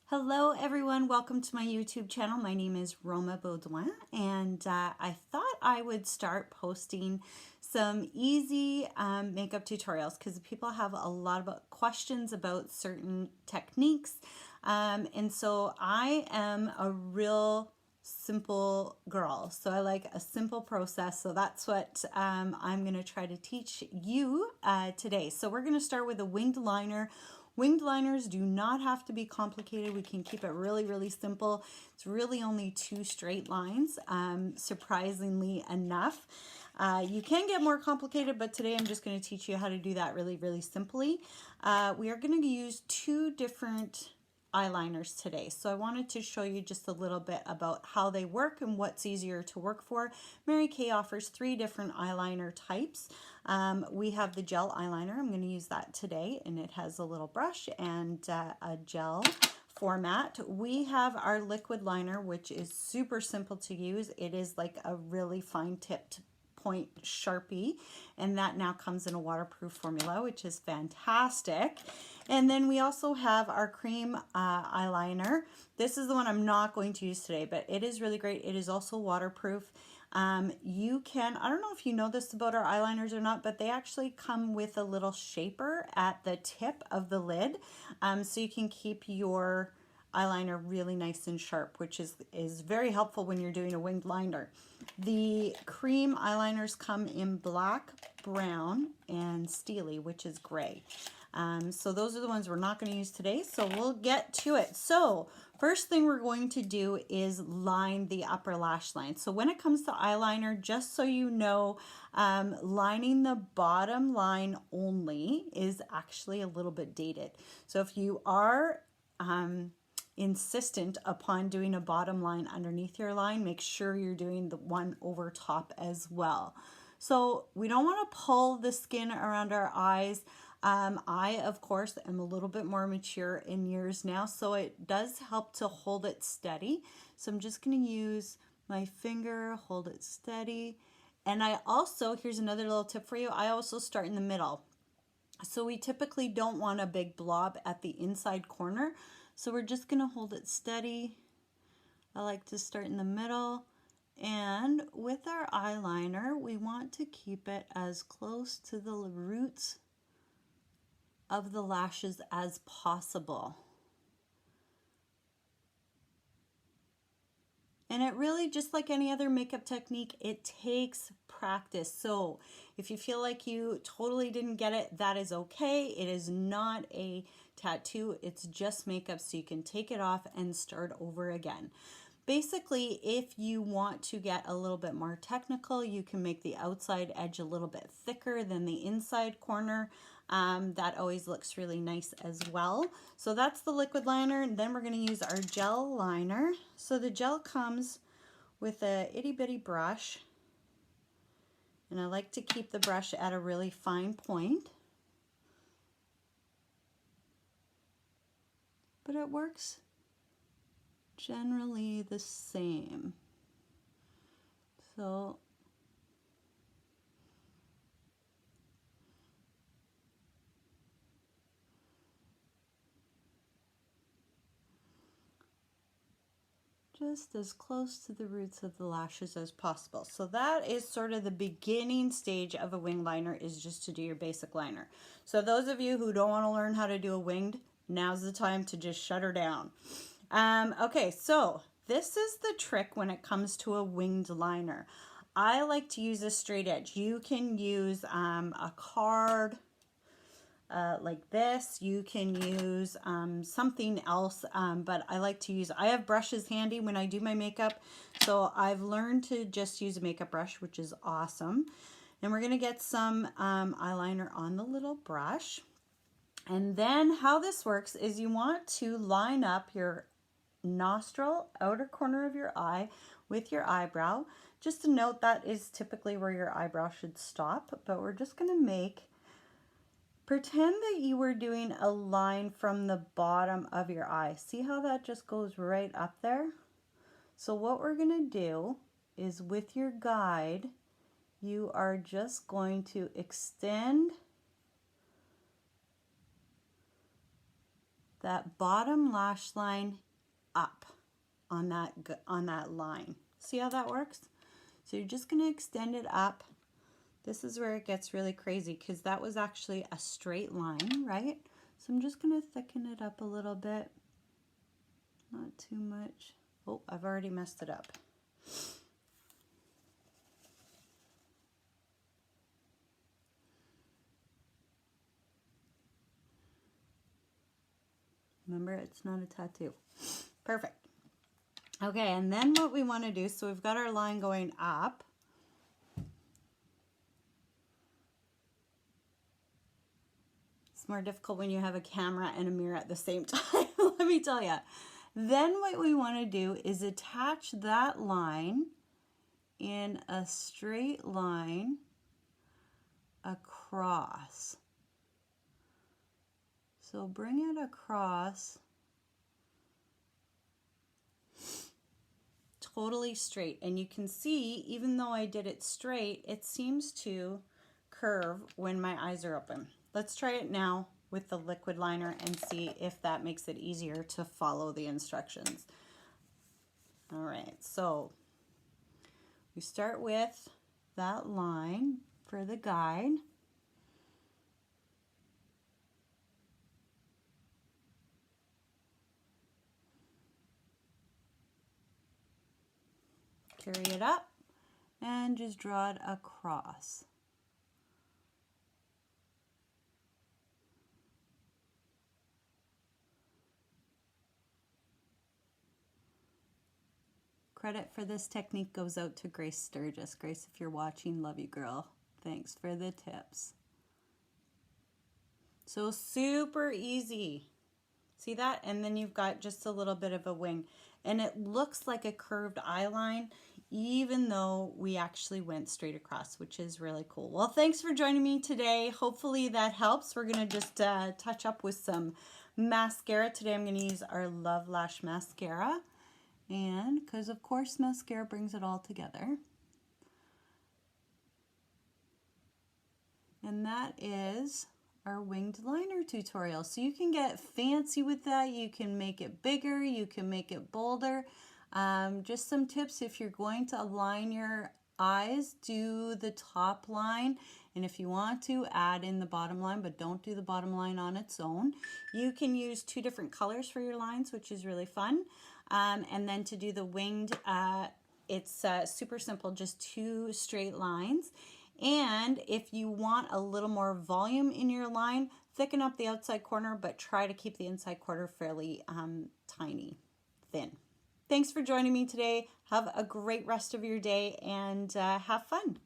Hello everyone, welcome to my YouTube channel. My name is Roma Baudouin and I thought I would start posting some easy makeup tutorials because people have a lot of questions about certain techniques, and so I am a real simple girl, so I like a simple process, so that's what I'm going to try to teach you today. So we're going to start with a winged liner. Winged liners do not have to be complicated. We can keep it really, really simple. It's really only two straight lines, surprisingly enough. You can get more complicated, but today I'm just going to teach you how to do that really, really simply. We are going to use two different eyeliners today. So I wanted to show you just a little bit about how they work and what's easier to work for. Mary Kay offers three different eyeliner types. We have the gel eyeliner. I'm going to use that today, and it has a little brush and a gel format. We have our liquid liner, which is super simple to use. It is like a really fine tipped point Sharpie, and that now comes in a waterproof formula, which is fantastic. And then we also have our cream eyeliner. This is the one I'm not going to use today, but it is really great. It is also waterproof. You can, I don't know if you know this about our eyeliners or not, but they actually come with a little shaper at the tip of the lid, so you can keep your eyeliner really nice and sharp, which is very helpful when you're doing a winged liner. The cream eyeliners come in black, brown, and steely, which is gray. So those are the ones we're not going to use today, so we'll get to it. So first thing we're going to do is line the upper lash line. So when it comes to eyeliner, just so you know, lining the bottom line only is actually a little bit dated. So if you are insistent upon doing a bottom line underneath your line, make sure you're doing the one over top as well. So we don't want to pull the skin around our eyes. I, of course, am a little bit more mature in years now, so it does help to hold it steady. So I'm just going to use my finger, hold it steady. And I also, here's another little tip for you, I also start in the middle. So we typically don't want a big blob at the inside corner. So we're just going to hold it steady. I like to start in the middle. And with our eyeliner, we want to keep it as close to the roots of the lashes as possible. And it really, just like any other makeup technique, it takes practice. So if you feel like you totally didn't get it, that is okay. It is not a tattoo, it's just makeup, so you can take it off and start over again. Basically, if you want to get a little bit more technical, you can make the outside edge a little bit thicker than the inside corner. That always looks really nice as well. So that's the liquid liner, and then we're going to use our gel liner. So the gel comes with a itty bitty brush, and I like to keep the brush at a really fine point. But it works generally the same. So just as close to the roots of the lashes as possible. So that is sort of the beginning stage of a winged liner, is just to do your basic liner. So those of you who don't want to learn how to do a winged, now's the time to just shut her down. Okay, so this is the trick when it comes to a winged liner. I like to use a straight edge. You can use a card like this. You can use something else, but I like to use, I have brushes handy when I do my makeup, so I've learned to just use a makeup brush, which is awesome. And we're going to get some eyeliner on the little brush. And then how this works is you want to line up your nostril, outer corner of your eye, with your eyebrow. Just to note, that is typically where your eyebrow should stop, but we're just going to pretend that you were doing a line from the bottom of your eye. See how that just goes right up there? So what we're going to do is, with your guide, you are just going to extend that bottom lash line up on that line. See how that works? So you're just going to extend it up. This is where it gets really crazy because that was actually a straight line, right? So I'm just going to thicken it up a little bit. Not too much. Oh, I've already messed it up. Remember, it's not a tattoo. Perfect. Okay, and then what we want to do, so we've got our line going up. It's more difficult when you have a camera and a mirror at the same time, let me tell you. Then what we want to do is attach that line in a straight line across. So bring it across totally straight. And you can see, even though I did it straight, it seems to curve when my eyes are open. Let's try it now with the liquid liner and see if that makes it easier to follow the instructions. All right, so we start with that line for the guide. Carry it up and just draw it across. Credit for this technique goes out to Grace Sturgis. Grace, if you're watching, love you, girl. Thanks for the tips. So super easy. See that? And then you've got just a little bit of a wing. And it looks like a curved eye line, even though we actually went straight across, which is really cool. Well, thanks for joining me today. Hopefully that helps. We're going to just touch up with some mascara. Today I'm going to use our Love Lash Mascara. And because of course mascara brings it all together. And that is our winged liner tutorial. So you can get fancy with that. You can make it bigger. You can make it bolder. Just some tips: if you're going to align your eyes, do the top line. And if you want to, add in the bottom line, but don't do the bottom line on its own. You can use 2 different colors for your lines, which is really fun. And then to do the winged, it's super simple, just 2 straight lines. And if you want a little more volume in your line, thicken up the outside corner, but try to keep the inside corner fairly tiny, thin. Thanks for joining me today. Have a great rest of your day and have fun.